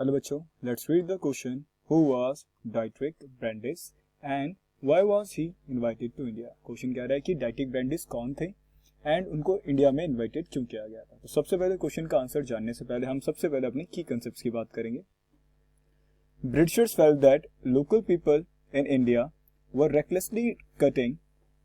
Hello बच्चों, let's read the question. Who was Dietrich Brandis and why was he invited to India. Question कह रहा है कि डाइट्रिक Brandeis कौन थे एंड उनको इंडिया में इनवाइटेड क्यों किया गया था। तो सबसे पहले क्वेश्चन का आंसर जानने से पहले हम सबसे पहले अपने की कंसेप्ट्स की बात करेंगे। Britishers felt that local people in India were recklessly cutting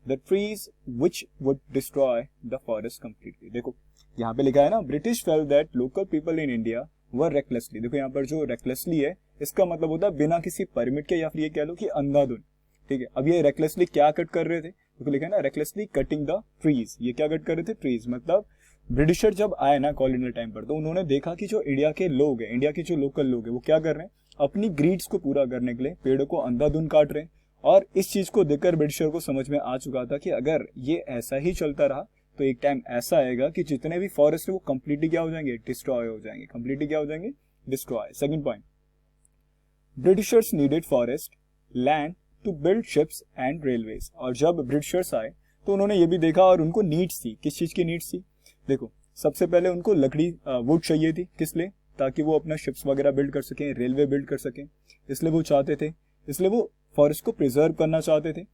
the trees which would destroy the forest completely। देखो यहाँ पे लिखा है ना, British felt that local people in India were recklessly. देखो यहाँ पर जो रेकलेसली है इसका मतलब होता है बिना किसी परमिट के, या फिर ये कह लो कि अंधाधुन। ठीक है, अब ये रेकलेसली क्या कट कर रहे थे? देखो लिखा है ना, रेकलेसली कटिंग द ट्रीज। ये क्या कट कर रहे थे? ट्रीज। मतलब ब्रिटिशर जब आए ना कॉलोनियल टाइम पर, तो उन्होंने देखा कि जो इंडिया के लोग हैं, इंडिया के जो लोकल लोग हैं, वो क्या कर रहे हैं, अपनी ग्रीड्स को पूरा करने के लिए पेड़ों को अंधाधुन काट रहे हैं। और इस चीज को देखकर ब्रिटिशर को समझ में आ चुका था कि अगर ये ऐसा ही चलता रहा तो एक टाइम ऐसा आएगा कि जितने भी फॉरेस्ट है वो कंप्लीटली क्या हो जाएंगे? डिस्ट्रॉय हो जाएंगे। कंप्लीटली क्या हो जाएंगे? Destroy. Second point, Britishers needed forest land to build ships and railways. और जब ब्रिटिशर्स आए तो उन्होंने ये भी देखा और उनको नीड्स थी। किस चीज की नीड्स थी? देखो सबसे पहले उनको लकड़ी, वुड चाहिए थी। किस लिए? ताकि वो अपना शिप्स वगैरह बिल्ड कर सकें, रेलवे बिल्ड कर सकें, इसलिए वो चाहते थे, इसलिए वो फॉरेस्ट को प्रिजर्व करना चाहते थे।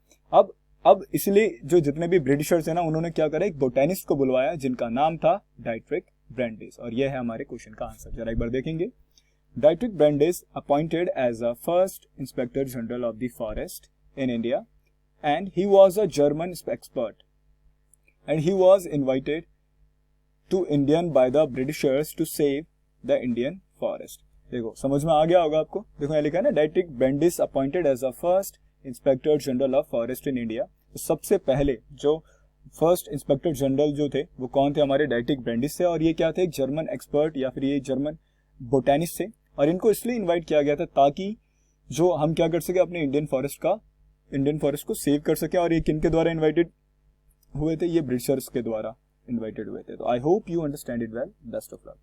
अब इसलिए जो जितने भी ब्रिटिशर्स हैं ना, उन्होंने क्या करा, एक बोटेनिस्ट को बुलवाया जिनका नाम था डाइट्रिक ब्रांडिस। और यह है हमारे क्वेश्चन का आंसर। जरा एक बार देखेंगे। Dietrich Brandis appointed as a first inspector general of the forest in India and he was a German expert and he was invited to Indian by the Britishers to save the Indian forest. देखो समझ में आ गया होगा आपको। देखो यहाँ लिखा है ना, Dietrich Brandis appointed as a first inspector general of forest in India. तो सबसे पहले जो फर्स्ट इंस्पेक्टर जनरल जो थे वो कौन थे? हमारे डाइट्रिक ब्रांडिस थे। और ये क्या थे? एक जर्मन एक्सपर्ट या फिर ये जर्मन बोटेनिस्ट थे। और इनको इसलिए इन्वाइट किया गया था ताकि जो हम क्या कर सके, अपने इंडियन फॉरेस्ट को सेव कर सके। और ये किन के द्वारा इन्वाइटेड हुए थे? ये ब्रिटिशर्स के द्वारा इन्वाइटेड हुए थे। तो I hope you understand it well. Best of luck.